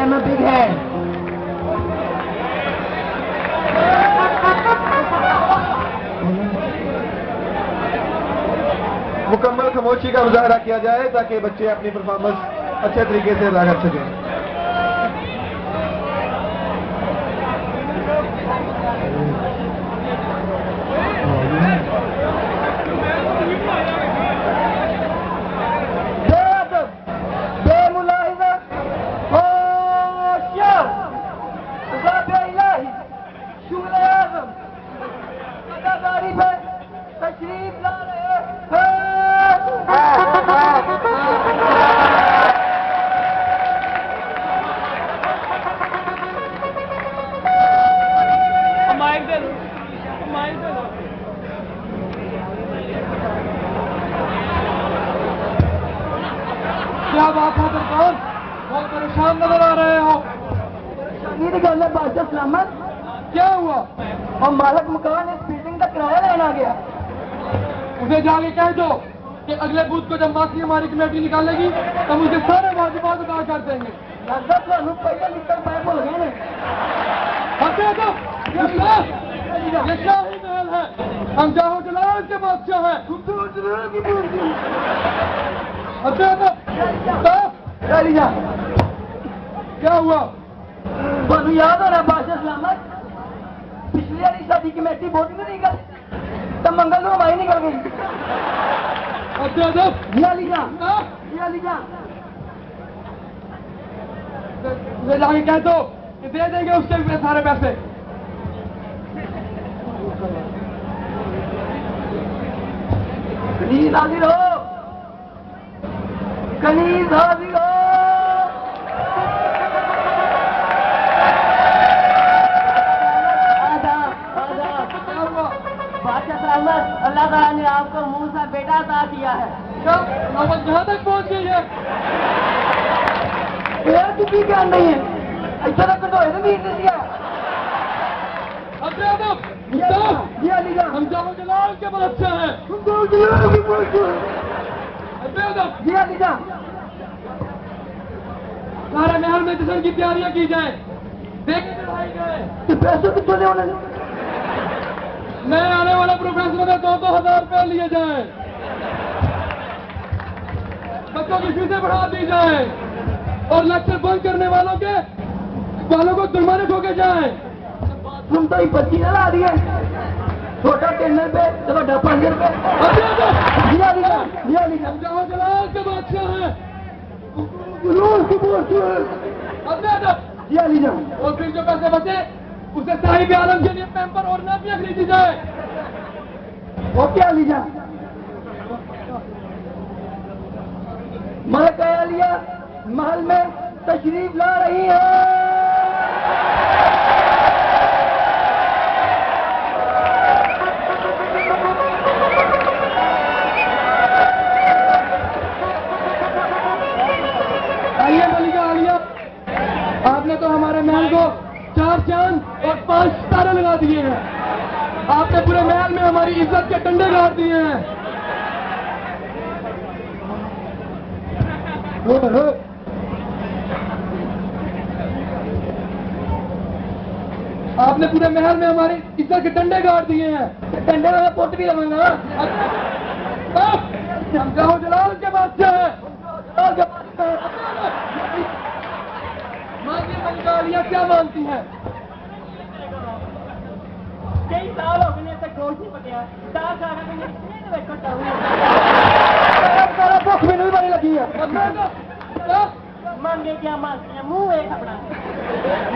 am a big hand. मुकम्मल खामोशी का मुजाहरा किया जाए ताकि बच्चे अपनी परफॉर्मेंस अच्छे तरीके से अदा कर सकें। क्या बात है सरकार, बहुत परेशान नजर आ रहे हो। ये गल है बादशाह सलामत, क्या हुआ? और मालिक मकान इस बिल्डिंग का किराया लेना गया। उसे जाके कह दो कि अगले बूथ को जब माफी हमारी कमेटी निकालेगी तो मुझे सारे वाजिबात अदा कर देंगे। लगता तो पहले निकल पाए बोल गए ने। ये शाही महल है, हम जाहो जलाल के बादशाह हैं। क्या हुआ? तुम याद हो रहा बादशाह सलामत, पिछली वाली शादी कमेटी वोट नहीं निकल तो मंगल को हमारी निकल गई। जाके कह दो कि दे देंगे उसके भी सारे पैसे। कनीज हाजिर हो, कनीज हाजिर हो। बादशाह सलामत, अल्लाह ताला ने आपको मुंह सा बेटा अता किया है। क्या नौबत यहाँ तक पहुँच गई है? की क्या नहीं है, अच्छा तक तो है नहीं दिया। हम जाओ जलाल के बादशाह हैं। सारे महल में जश्न की तैयारियां की जाए। देखे पैसे कितने होने? नए आने वाले प्रोफेसरों में 2-2 हजार रुपए लिए जाए। बच्चों की फीसें बढ़ा दी जाए और लेक्चर बंद करने वालों को जुर्माने ठोके जाए। तुम तो ही 25 ला दिए, छोटा 10 रुपए तो बड़ा 5 रुपए। जाओ जलाल के बादशाह हैं। और फिर जो पैसे बचे उसे साहिब आलम के लिए पैम्पर और नापियां खरीदी जाए। ओके अलीजा, मलक आलिया महल में तशरीफ ला रही है। आइए मलिका आलिया, आपने तो हमारे महल को 4 चांद और 5 सितारे लगा दिए हैं। आपने पूरे महल में हमारी इज्जत के डंडे गाड़ दिए हैं। आपने पूरे महल में हमारी इज्जत के डंडे गाड़ दिए हैं। डंडे वाला पोट भी लगूंगा। हम जाओ जलाल के बादशाह हैं। मांगिए मलिका आलिया, क्या मानती हैं? कई साल हो गए तक गोश्त नहीं पकया। भुख मैंने भी बड़ी लगी है। मांगे क्या मांगते हैं, मुंह है अपना।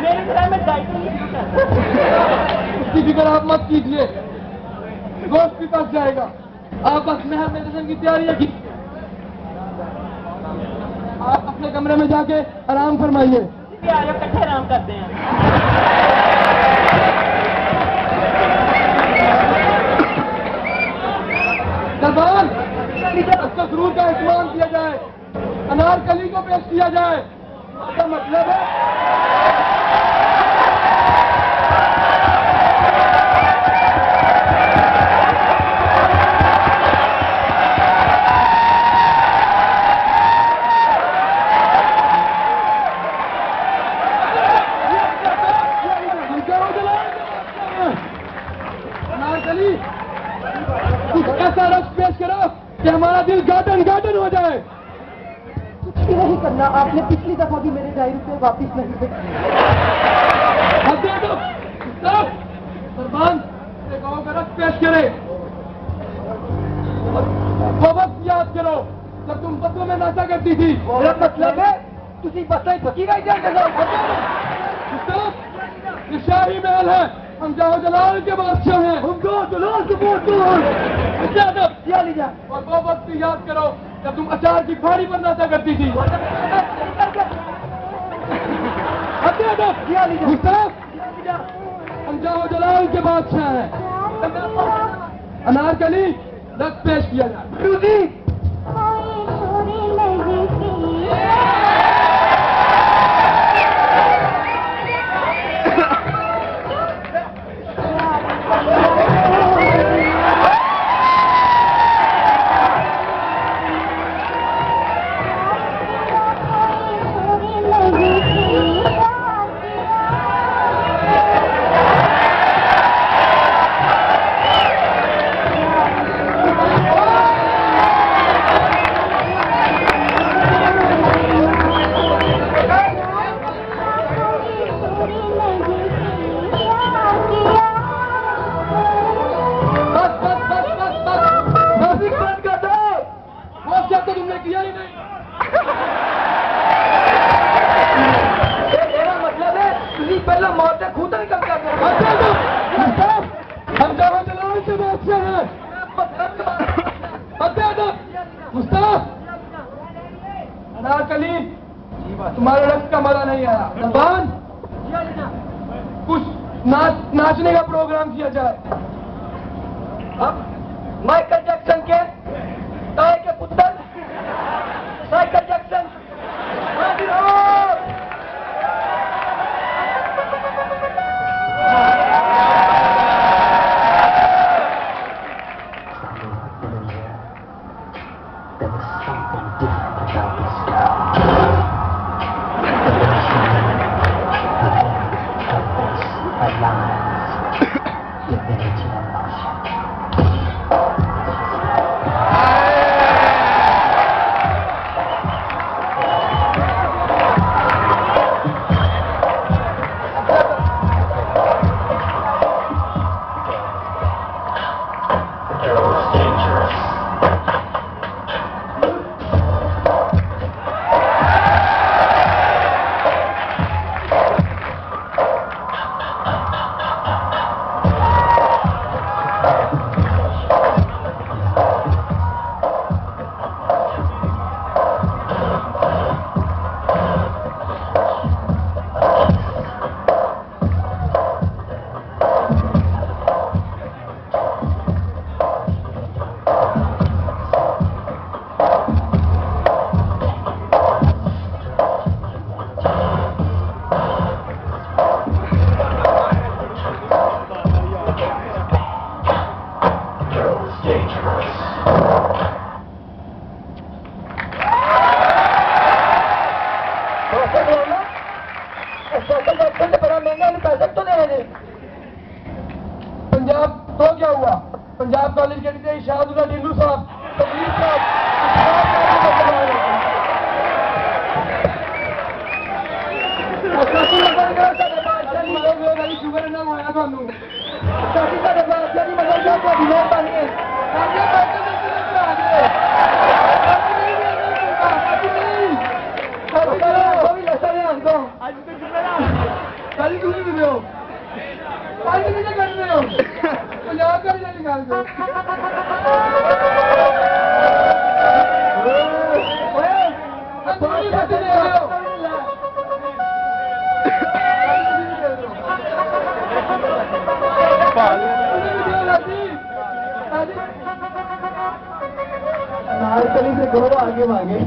मेरी तरह में डाइट उसकी फिक्र आप मत कीजिए, गोश्त भी पक जाएगा। आप बस महल में जश्न की तैयारियां की। आप अपने कमरे में जाके आराम फरमाइए। इकट्ठे आराम करते हैं। दरबार तकरूर का इस्तेमाल किया जाए, अनारकली को पेश किया जाए। इसका मतलब है करना, आपने पिछली दफा भी मेरे 2.5 रुपये वापिस नहीं थे। सरबान गाँव का रक्त पेश करे। वो वक्त याद करो जब तुम बसों में नाचा करती थी। मेरा मतलब है तुसी बसा ही फकी गई ये शाही महल है, हम जाओ जलाल के बादशाह हैं। हमको जलाल के बादशाह। और वो वक्त याद करो जब तुम अचार की फाड़ी पर नाचा करती थी। हम जाओ जलाल के बादशाह हैं। अनारकली रक्त पेश किया जाए। अनारकली तुम्हारे रक्त का मजा नहीं आया। जबान कुछ नाचने का प्रोग्राम किया जाए। अब माइकल जैक्सन के ताए के पुत्र माइकल जैक्सन पंजाब तो क्या हुआ? पंजाब कॉलेज के टीचर शाहदुल्ला ढिल्लू साहब, तकलीफ शुगर ना होया थानू पंजाब का रिजल्ट निकाल दो। नारकली से घोड़ो आगे मांगे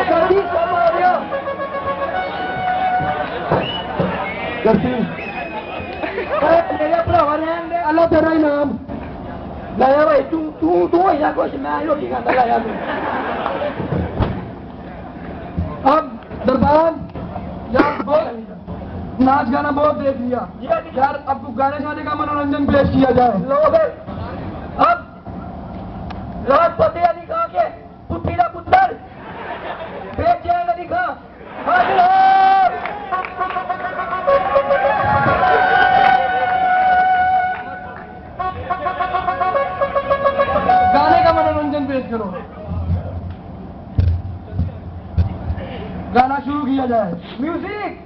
जल्दी सब आ गया। जर्सी मेरे भरावा रहन दे अल्लाह तेरा इनाम लाया भाई तू तू तू ही ना कुछ मैं रोटी खाता लाया तू अब दरबार यार बहुत नाच गाना बहुत देख लिया यार अब तो गाने गाने का मनोरंजन पेश किया जाए लोग अब राज फतेह अली खां के पुत्री का पुत्र बेचैन अली खां हाजिर हो गाने का मनोरंजन पेश करो गाना शुरू किया जाए म्यूजिक